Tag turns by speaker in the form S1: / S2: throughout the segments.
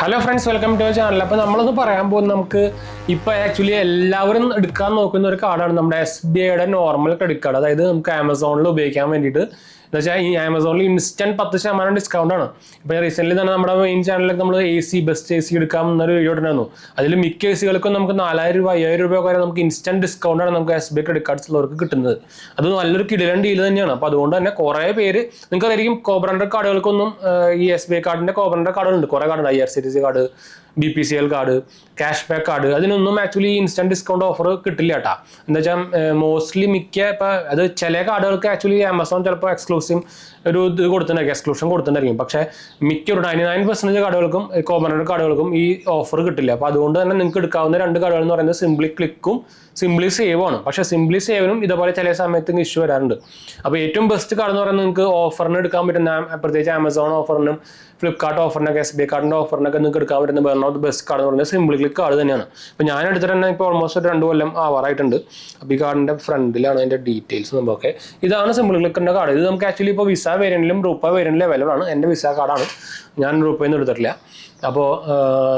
S1: Hello friends, welcome to channel. അപ്പോൾ നമ്മളൊന്ന് പറയാൻ പോകുന്നത് നമുക്ക് ഇപ്പോൾ ആക്ച്വലി എല്ലാവരും എടുക്കാൻ നോക്കുന്ന ഒരു കാർഡാണ് നമ്മുടെ SBIയുടെ നോർമൽ ക്രെഡിറ്റ് കാർഡ്. അതായത് നമുക്ക് ആമസോണിൽ ഉപയോഗിക്കാൻ വേണ്ടിയിട്ട് എന്ന് വെച്ചാൽ ഈ ആമസോണിൽ ഇൻസ്റ്റന്റ് 10% ഡിസ്കൗണ്ട് ആണ്. ഇപ്പോൾ റീസെന്റ് തന്നെ നമ്മുടെ മെയിൻ ചാനലിൽ നമ്മൾ ബെസ്റ്റ് AC എടുക്കാം എന്നൊരു വീഡിയോ ഇട്ടുണ്ടായിരുന്നു. അതിൽ മിക്ക ACകൾക്കും നമുക്ക് 4000 രൂപ 5000 രൂപ വരെ നമുക്ക് ഇൻസ്റ്റന്റ് ഡിസ്കൗണ്ട് ആണ് നമുക്ക് SBI ക്രെഡിറ്റ് കാർഡ്സ് ഉള്ളവർക്ക് കിട്ടുന്നത്. അത് നല്ലൊരു കിടിലൻ ഡീൽ തന്നെയാണ്. അപ്പോൾ അതുകൊണ്ട് തന്നെ കുറേ പേര് നിങ്ങൾക്കതായിരിക്കും കോബ്രണ്ടർ കാർഡുകൾക്കൊന്നും ഈ SBI കാർഡിന്റെ കോബ്രണ്ടർ കാർഡുകളുണ്ട്, കുറേ കാർഡുണ്ട്. IRCTC card, BPCL card, cash back card, അതിനൊന്നും ആക്ച്വലി ഇൻസ്റ്റന്റ് ഡിസ്കൗണ്ട് ഓഫർ കിട്ടില്ല കേട്ടോ. എന്താ വെച്ചാൽ മോസ്റ്റ്ലി മിക്ക ഇപ്പം അത് ചില കാർഡുകൾക്ക് ആക്ച്വലി ആമസോൺ ചിലപ്പോൾ എക്സ്ക്ലൂസീവ് ഒരു ഇത് കൊടുത്തിട്ടുണ്ടായിരിക്കും, എക്സ്ക്ലൂഷൻ കൊടുത്തിട്ടുണ്ടായിരിക്കും. പക്ഷേ മിക്ക ഒരു 99% കാർഡുകൾക്കും കോമൺ കാർഡുകൾക്കും ഈ ഓഫർ കിട്ടില്ല. അപ്പോൾ അതുകൊണ്ട് തന്നെ നിങ്ങൾക്ക് എടുക്കാവുന്ന രണ്ട് കാർഡുകൾ എന്ന് പറയുന്നത് സിംപ്ലി ക്ലിക്കും സിംപ്ലി സേവ് ആണ്. പക്ഷേ സിംപ്ലി സേവിനും ഇതുപോലെ ചില സമയത്ത് ഇഷ്യൂ വരാറുണ്ട്. അപ്പോൾ ഏറ്റവും ബെസ്റ്റ് കാർഡ് എന്ന് പറയുന്നത് നിങ്ങൾക്ക് ഓഫറിന് എടുക്കാൻ പറ്റുന്ന, പ്രത്യേകിച്ച് ആമസോൺ ഓഫറിനും ഫ്ലിപ്കാർട്ട് ഓഫറിനൊക്കെ SBI കാർഡിൻ്റെ ഓഫറിനൊക്കെ നിങ്ങൾക്ക് എടുക്കാൻ പറ്റുന്ന one of the best card എന്ന് പറയുന്നത് സിംപ്ലി ക്ലിക്ക് കാർഡ് തന്നെയാണ്. ഇപ്പോൾ ഞാൻ എടുത്തിട്ട് തന്നെ ഇപ്പോൾ ഓൾമോസ്റ്റ് ഒരു 2 കൊല്ലം ആവാറായിട്ടുണ്ട്. അപ്പോൾ ഈ കാർഡിൻ്റെ ഫ്രണ്ടിലാണ് അതിൻ്റെ ഡീറ്റെയിൽസ് സംഭവമൊക്കെ. ഇതാണ് സിംപ്ലി ക്ലിക്കിൻ്റെ കാർഡ്. ഇത് നമുക്ക് ആക്ച്വലി ഇപ്പോൾ വിസ വേരിയൻറ്റിലും രൂപ വേരിയൻറ്റിലും അവൈലബിൾ ആണ്. എൻ്റെ വിസ കാർഡാണ്, ഞാൻ രൂപയിൽ നിന്ന് എടുത്തിട്ടില്ല. അപ്പോൾ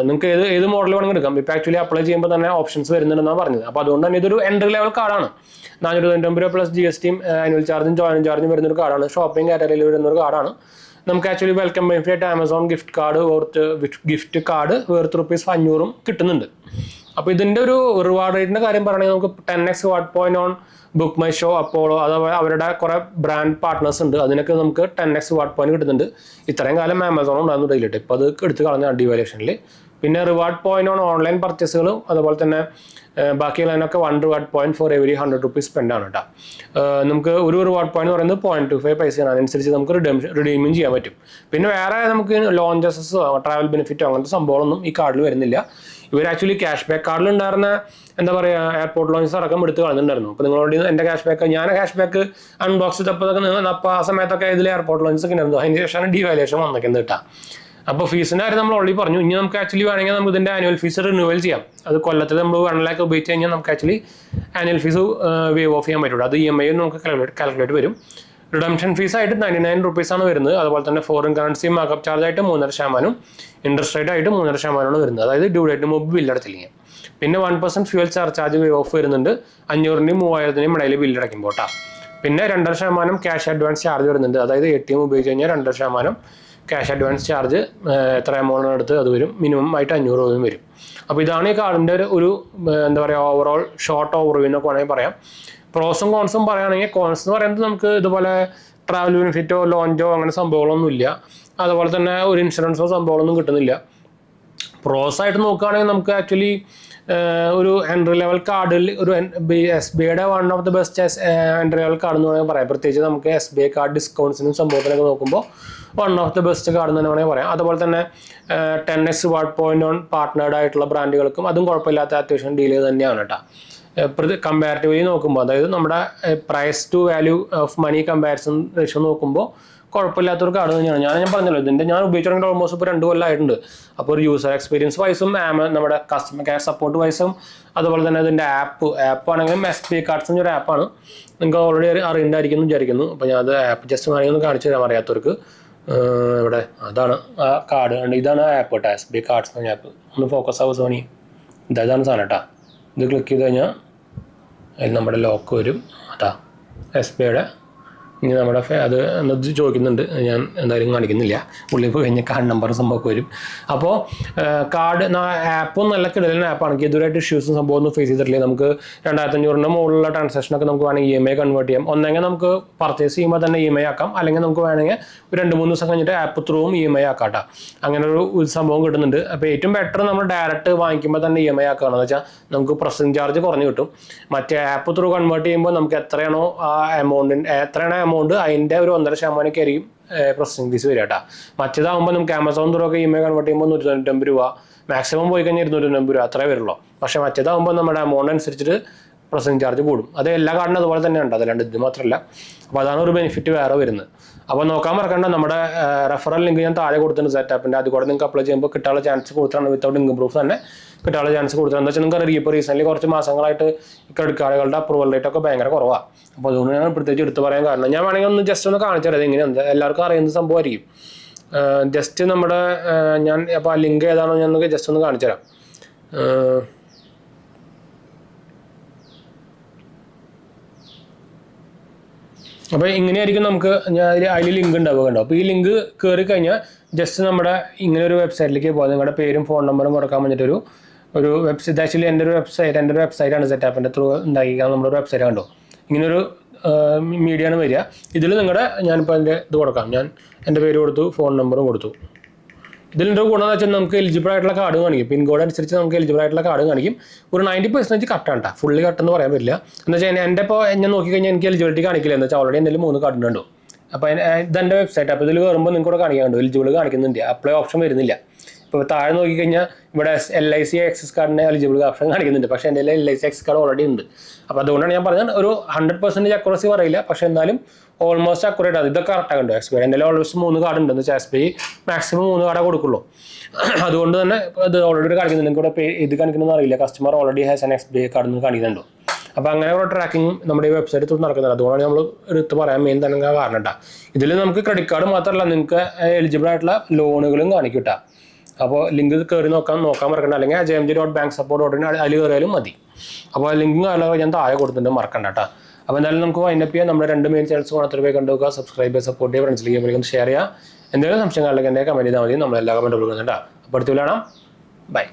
S1: നിങ്ങൾക്ക് ഏത് മോഡൽ വേണമെങ്കിൽ എടുക്കാം. ഇപ്പോൾ ആക്ച്വലി അപ്ലൈ ചെയ്യുമ്പോൾ തന്നെ ഓപ്ഷൻസ് വരുന്നുണ്ടെന്നാണ് പറഞ്ഞത്. അപ്പോൾ അതുകൊണ്ട് തന്നെ ഇതൊരു എൻട്രി ലെവൽ കാർഡാണ്. 499 രൂപ പ്ലസ് GSTയും ആനുവൽ ചാർജും ജോയിനിങ് ചാർജും വരുന്നൊരു കാർഡാണ്. ഷോപ്പിംഗ് കാറ്റഗറിയിൽ വരുന്നൊരു കാർഡാണ്. നമുക്ക് actually welcome benefit Amazon gift card worth ₹500 കിട്ടുന്നുണ്ട്. അപ്പോൾ ഇതിൻ്റെ ഒരു റിവാർഡ് റേറ്റിൻ്റെ കാര്യം പറയുകയാണെങ്കിൽ നമുക്ക് 10x reward point on book my show, Apollo, അഥവാ അവരുടെ കുറേ ബ്രാൻഡ് പാർട്ട്നേഴ്സ് ഉണ്ട്. അതിനൊക്കെ നമുക്ക് 10x റിവാർഡ് പോയിന്റ് കിട്ടുന്നുണ്ട്. ഇത്രയും കാലം ആമസോൺ ഉണ്ടാകുന്നില്ല, ഇപ്പോൾ അത് എടുത്ത് കളഞ്ഞ ഡിവാലുവേഷനിൽ. പിന്നെ റിവാർഡ് പോയിന്റ് ഓൺ ഓൺലൈൻ പർച്ചേസുകളും അതുപോലെ തന്നെ ബാക്കിയുള്ളതിനൊക്കെ 1 reward point for every ₹100 spend ആണ് കേട്ടോ. നമുക്ക് ഒരു റിവാർഡ് പോയിന്റ് എന്ന് പറയുന്നത് 0.25 പൈസയാണ്. അതനുസരിച്ച് നമുക്ക് റിഡീമും ചെയ്യാൻ പറ്റും. പിന്നെ വേറെ നമുക്ക് ലോഞ്ചസോ ട്രാവൽ ബെനിഫിറ്റോ അങ്ങനത്തെ സംഭവങ്ങളൊന്നും ഈ കാർഡിൽ വരുന്നില്ല. ഇവർ ആക്ച്വലി ക്യാഷ് ബാക്ക് കാർഡിൽ ഉണ്ടായിരുന്ന എന്താ പറയുക എയർപോർട്ട് ലോഞ്ചസ് അടക്കം എടുത്ത് കളഞ്ഞിട്ടുണ്ടായിരുന്നു. അപ്പോൾ നിങ്ങളോട് എൻ്റെ ക്യാഷ് ബാക്ക്, ഞാൻ ക്യാഷ് ബാക്ക് അൺബോക്സ് ചെയ്തപ്പോൾ അപ്പോൾ ആ സമയത്തൊക്കെ ഇതിൽ എയർപോർട്ട് ലോഞ്ചസ് ഒക്കെ ഉണ്ടായിരുന്നു. അതിന് ശേഷമാണ് ഡിവാലുവേഷൻ വന്നേക്കുന്നത് കേട്ടോ. അപ്പോൾ ഫീസിൻ്റെ കാര്യം നമ്മൾ ഓൾറെഡി പറഞ്ഞു. ഇനി നമുക്ക് ആക്ച്വലി വേണമെങ്കിൽ നമുക്ക് ഇതിൻ്റെ ആനുവൽ ഫീസ് റിന്യൂവൽ ചെയ്യാം. അത് കൊല്ലത്തിൽ നമ്മൾ 1 lakh ഉപയോഗിച്ച് കഴിഞ്ഞാൽ നമുക്ക് actually annual fees wave of ചെയ്യാൻ പറ്റുള്ളൂ. അത് EMI നമുക്ക് കാൽക്കുലേറ്റ് വരും. റിഡംഷൻ ഫീസായിട്ട് ₹99 ആണ് വരുന്നത്. അതുപോലെ തന്നെ ഫോറിൻ കറൻസി മാർക്കപ്പ് ചാർജ് ആയിട്ട് 3.5%, ഇൻട്രസ്റ്റ് റേറ്റ് ആയിട്ട് 3.5% വരുന്നത്. അതായത് ഡ്യൂ ഡേറ്റിന് മുമ്പ് ബില്ലടച്ചില്ലെങ്കിൽ. പിന്നെ 1% ഫ്യൂൽ ചാർജ് വേവ് ഓഫ് വരുന്നുണ്ട് 500-നും 3000-നും ഇടയിൽ ബില്ലടയ്ക്കുമ്പോൾ. പിന്നെ 2.5% ക്യാഷ് അഡ്വാൻസ് ചാർജ് വരുന്നുണ്ട്. അതായത് ATM ഉപയോഗിച്ച് കഴിഞ്ഞാൽ 2.5% ക്യാഷ് അഡ്വാൻസ് ചാർജ് എത്ര എമൗണ്ട് എടുത്ത് അത് വരും. മിനിമം ആയിട്ട് 500 രൂപയും വരും. അപ്പോൾ ഇതാണ് ഈ കാർഡിൻ്റെ ഒരു എന്താ പറയുക ഓവറോൾ ഷോർട്ട് ഓവർവ്യൂ എന്നൊക്കെ വേണമെങ്കിൽ പറയാം. പ്രോസും കോൺസും പറയുകയാണെങ്കിൽ കോൺസ് എന്ന് പറയുന്നത് നമുക്ക് ഇതുപോലെ ട്രാവൽ ബെനിഫിറ്റോ ലോഞ്ചോ അങ്ങനെ സംഭവങ്ങളൊന്നും ഇല്ല. അതുപോലെ തന്നെ ഒരു ഇൻഷുറൻസോ സംഭവങ്ങളൊന്നും കിട്ടുന്നില്ല. പ്രോസായിട്ട് നോക്കുകയാണെങ്കിൽ നമുക്ക് ആക്ച്വലി ഒരു എൻട്രി ലെവൽ കാർഡിൽ ഒരു SBIയുടെ one of the best entry level card എന്ന് വേണമെങ്കിൽ പറയാം. പ്രത്യേകിച്ച് നമുക്ക് SBI കാർഡ് ഡിസ്കൗണ്ട്സിനും സംഭവത്തിനൊക്കെ നോക്കുമ്പോൾ one of the best card എന്ന് തന്നെ വേണമെങ്കിൽ പറയാം. അതുപോലെ തന്നെ 10x reward point on partnered ആയിട്ടുള്ള ബ്രാൻഡുകൾക്കും അതും കുഴപ്പമില്ലാത്ത അത്യാവശ്യം ഡീൽ തന്നെയാണ് കേട്ടോ. കമ്പാരിറ്റീവ്ലി നോക്കുമ്പോൾ, അതായത് നമ്മുടെ price to value of money comparison ratio നോക്കുമ്പോൾ കുഴപ്പമില്ലാത്തൊരു കാർഡ് തന്നെയാണ്. ഞാൻ പറഞ്ഞല്ലോ, ഇതിൻ്റെ ഞാൻ ഉപയോഗിച്ചിട്ടുണ്ടെങ്കിൽ ഓൾമോസ്റ്റ് ഇപ്പോൾ 2 കൊല്ലമായിട്ടുണ്ട്. അപ്പോൾ ഒരു യൂസർ എക്സ്പീരിയൻസ് വൈസും നമ്മുടെ കസ്റ്റമർ കെയർ സപ്പോർട്ട് വൈസും അതുപോലെ തന്നെ ഇതിൻ്റെ ആപ്പ് ആണെങ്കിലും SBI കാർഡ്സിൻ്റെ ഒരു ആപ്പാണ്. നിങ്ങൾക്ക് ഓൾറെഡി അറിയണ്ടായിരിക്കുന്നു വിചാരിക്കുന്നു. അപ്പോൾ ഞാൻ അത് ആപ്പ് ജസ്റ്റ് വേണമെങ്കിൽ ഒന്ന് കാണിച്ചു തരാൻ അറിയാത്തവർക്ക്. ഇവിടെ അതാണ് ആ കാർഡ്, ഇതാണ് ആ ആപ്പ് കേട്ടോ, SBI കാർഡ്സ് എന്ന ആപ്പ്. ഒന്ന് ഫോക്കസ് ആവും സോണി, ഇതാണ് സാധനം കേട്ടോ. ഇത് ക്ലിക്ക് ചെയ്ത് കഴിഞ്ഞാൽ അതിൽ നമ്മുടെ ലോക്ക് വരും. അതാ SBIയുടെ. ഇനി നമ്മുടെ അത് എന്നത് ചോദിക്കുന്നുണ്ട്, ഞാൻ എന്തായാലും കാണിക്കുന്നില്ല. ഉള്ളിൽ പോയി കഴിഞ്ഞാൽ കാർഡ് നമ്പർ സംഭവമൊക്കെ വരും. അപ്പോൾ കാർഡ് ആപ്പും നല്ല കിടലൻ ആപ്പാണ്. ഇതുവരെയായിട്ട് ഇഷ്യൂസും സംഭവം ഒന്നും ഫേസ് ചെയ്തിട്ടില്ല. നമുക്ക് 2500 മുകളിലുള്ള ട്രാൻസാക്ഷനൊക്കെ നമുക്ക് വേണമെങ്കിൽ EMI കൺവേർട്ട് ചെയ്യാം. ഒന്നെങ്കിൽ നമുക്ക് പർച്ചേസ് ചെയ്യുമ്പോൾ തന്നെ EMI ആക്കാം, അല്ലെങ്കിൽ നമുക്ക് വേണമെങ്കിൽ ഒരു 2-3 ദിവസം കഴിഞ്ഞിട്ട് ആപ്പ് ത്രൂവും EMI ആക്കാട്ടോ. അങ്ങനെ ഒരു സംഭവം കിട്ടുന്നുണ്ട്. അപ്പോൾ ഏറ്റവും ബെറ്റർ നമ്മൾ ഡയറക്റ്റ് വാങ്ങിക്കുമ്പോൾ തന്നെ EMI ആക്കുകയാണെന്ന് വെച്ചാൽ നമുക്ക് പ്രോസസ്സിംഗ് ചാർജ് കുറഞ്ഞ് കിട്ടും. മറ്റേ ആപ്പ് ത്രൂ കൺവേർട്ട് ചെയ്യുമ്പോൾ നമുക്ക് എത്രയാണോ ആ എമൗണ്ട് അതിൻ്റെ ഒരു 1.5% ആയിരിക്കും പ്രോസസ്സിംഗ് ഫീസ് വരിക കേട്ടോ. മറ്റേതാകുമ്പോൾ നമുക്ക് ആമസോൺ ത്രൂ ഒക്കെ EMI കൺവേർട്ട് ചെയ്യുമ്പോൾ 199 രൂപ, മാക്സിമം പോയി കഴിഞ്ഞാൽ 299 രൂപ അത്രേ വരുള്ളൂ. പക്ഷേ മറ്റേതാകുമ്പോൾ നമ്മുടെ എമൗണ്ട് അനുസരിച്ചിട്ട് പ്രോസസ്സിംഗ് ചാർജ് കൂടും. അത് എല്ലാ കാർഡിനും അതുപോലെ തന്നെ ഉണ്ട്, അതല്ലാണ്ട് ഇത് മാത്രമല്ല. അപ്പോൾ അതാണ് ഒരു ബെനിഫിറ്റ് വേറെ വരുന്നത്. അപ്പോൾ നോക്കാൻ മറക്കണ്ട, നമ്മുടെ റെഫറൽ ലിങ്ക് ഞാൻ താഴെ കൊടുത്തിട്ടുണ്ട് സെറ്റപ്പിൻ്റെ. അതുകൂടെ നിങ്ങൾക്ക് അപ്ലൈ ചെയ്യുമ്പോൾ കിട്ടാനുള്ള ചാൻസ് കൊടുത്തിട്ടാണ്, വിത്തൗട്ട് ഇൻകം പ്രൂഫ് തന്നെ കിട്ടാനുള്ള ചാൻസ് കൊടുത്തിട്ടുണ്ട്. എന്താ വെച്ചാൽ നിങ്ങൾക്ക് അറിയാം, ഇപ്പോൾ റീസെൻ്റ്ലി കുറച്ച് മാസങ്ങളായിട്ട് ഈ ക്രെഡിറ്റ് കാർഡുകളുടെ അപ്രൂവൽ റേറ്റ് ഒക്കെ ഭയങ്കര കുറവാണ്. അപ്പോൾ അതുകൊണ്ട് ഞാൻ പ്രത്യേകിച്ച് എടുത്ത് പറയാൻ കാരണം, ഞാൻ വേണമെങ്കിൽ ഒന്ന് ജസ്റ്റ് ഒന്ന് കാണിച്ചു തരാം. എങ്ങനെയാണ് എല്ലാവർക്കും അറിയുന്ന സംഭവമായിരിക്കും. ജസ്റ്റ് നമ്മുടെ ഞാൻ അപ്പോൾ ആ ലിങ്ക് ഏതാണോ ഞാൻ ജസ്റ്റ് ഒന്ന് കാണിച്ചു തരാം. അപ്പോൾ ഇങ്ങനെയായിരിക്കും നമുക്ക് അതിൽ ലിങ്ക് ഉണ്ടാവുക കണ്ടോ. അപ്പോൾ ഈ ലിങ്ക് കയറി കഴിഞ്ഞാൽ ജസ്റ്റ് നമ്മുടെ ഇങ്ങനെ ഒരു വെബ്സൈറ്റിലേക്ക് പോകാം. നിങ്ങളുടെ പേരും ഫോൺ നമ്പറും കൊടുക്കാൻ വേണ്ടിയിട്ടൊരു വെബ്സൈറ്റ്. ആക്ച്വലി എൻ്റെ ഒരു വെബ്സൈറ്റാണ് സെറ്റപ്പിൻ്റെ ത്രൂ ഉണ്ടാക്കിക്കാൻ നമ്മുടെ ഒരു വെബ്സൈറ്റ് കണ്ടോ. ഇങ്ങനൊരു മീഡിയ ആണ് വരിക. ഇതിൽ ഞാനിപ്പോൾ എൻ്റെ ഇത് കൊടുക്കാം. ഞാൻ എൻ്റെ പേര് കൊടുത്തു, ഫോൺ നമ്പറും കൊടുത്തു. ഇതിൻ്റെ ഗുണമെന്ന് വെച്ചാൽ നമുക്ക് എലിജിബിൾ ആയിട്ടുള്ള കാർഡ് കാണിക്കും. പിൻ കോഡ് അനുസരിച്ച് നമുക്ക് എലിജിബിൾ ആയിട്ടുള്ള കാർഡ് കാണിക്കും. ഒരു 90% കട്ടാണ് കേട്ടോ, ഫുള്ളി കട്ടെന്ന് പറയാൻ പറ്റില്ല. എന്ന് വെച്ചാൽ എൻ്റെ ഇപ്പോൾ ഞാൻ നോക്കിക്കഴിഞ്ഞാൽ എനിക്ക് എലിജിബിലിറ്റി കാണിക്കില്ല. എന്ന് വെച്ചാൽ ഓൾറെഡി എന്തെങ്കിലും 3 കാർഡ് ഉണ്ടോ. അപ്പോൾ ഇതെൻ്റെ വെബ്സൈറ്റ്. അപ്പോൾ ഇതിൽ കയറുമ്പോൾ നിങ്ങൾക്ക് കൂടെ കാണിക്കാനുണ്ടോ, എലിജിബിൾ കാണിക്കുന്നുണ്ട്, അപ്ലൈ ഓപ്ഷൻ വരുന്നില്ല. ഇപ്പോൾ താഴെ നോക്കിക്കഴിഞ്ഞാൽ ഇവിടെ LIC ആക്സസ് കാർഡിൻ്റെ എലിജിബിൾ ഓപ്ഷൻ കാണിക്കുന്നുണ്ട്. പക്ഷേ എൻ്റെ LIC ആക്സസ് കാർഡ് ഓൾറെഡി ഉണ്ട്. അപ്പോൾ അതുകൊണ്ടാണ് ഞാൻ പറഞ്ഞത് ഒരു 100% അക്യുറസി പറയില്ല, പക്ഷേ എന്നാലും ഓൾമോസ്റ്റ് അക്യുറേറ്റ് ആണ്. ഇതൊക്കെ കറക്റ്റാണ് കണ്ടോ. SBI എൻ്റെ ഓൾമോസ്റ്റ് 3 കാർഡ് ഉണ്ട്. എന്ന് വെച്ചാൽ SBI മാക്സിമം 3 കാർഡേ കൊടുക്കുള്ളൂ. അതുകൊണ്ട് തന്നെ ഇത് ഓൾറെഡി കാണിക്കുന്നുണ്ട്. നിങ്ങൾക്ക് ഇവിടെ ഇത് കാണിക്കണമെന്ന് അറിയില്ല. Customer already has an SBI card എന്ന് കാണിക്കുന്നുണ്ടോ. അപ്പോൾ അങ്ങനെയുള്ള ട്രാക്കിംഗ് നമ്മുടെ ഈ വെബ്സൈറ്റ് നടക്കുന്നുണ്ട്. അതുകൊണ്ടാണ് നമ്മൾ എടുത്ത് പറയാൻ മെയിൻ തന്നെ കാരണം കേട്ടോ. ഇതിൽ നമുക്ക് ക്രെഡിറ്റ് കാർഡ് മാത്രമല്ല, നിങ്ങൾക്ക് എലിജിബിൾ ആയിട്ടുള്ള ലോണുകളും കാണിക്കും കേട്ടോ. അപ്പോൾ ലിങ്ക് കയറി നോക്കാൻ മറക്കണ്ട. അല്ലെങ്കിൽ jmg.banksupport.in അതിൽ കയറിയാലും മതി. അപ്പോൾ ലിങ്ക് ഞാൻ താഴെ കൊടുത്തിട്ടുണ്ട്, മറക്കണ്ട കേട്ടോ. അപ്പോൾ എന്തായാലും നമുക്ക് വൈൻഡപ്പ് ചെയ്യാം. നമ്മുടെ 2 മെയിൻ ചാനൽസ് മാത്രമേ കണ്ടുവെക്കുക. സബ്സ്ക്രൈബ് ചെയ്യുക, സപ്പോർട്ട് ചെയ്യുക, ഫ്രണ്ട്സിലേക്ക് ഷെയർ ചെയ്യുക. എന്തെങ്കിലും സംശയങ്ങളിലേക്ക് എന്നെ കമൻറ്റ് ചെയ്താൽ മതി. നമ്മളെല്ലാ കമൻറ്റും കൊടുക്കുന്നുണ്ട്. അപ്പോൾ അടുത്ത് കാണാം. ബൈ.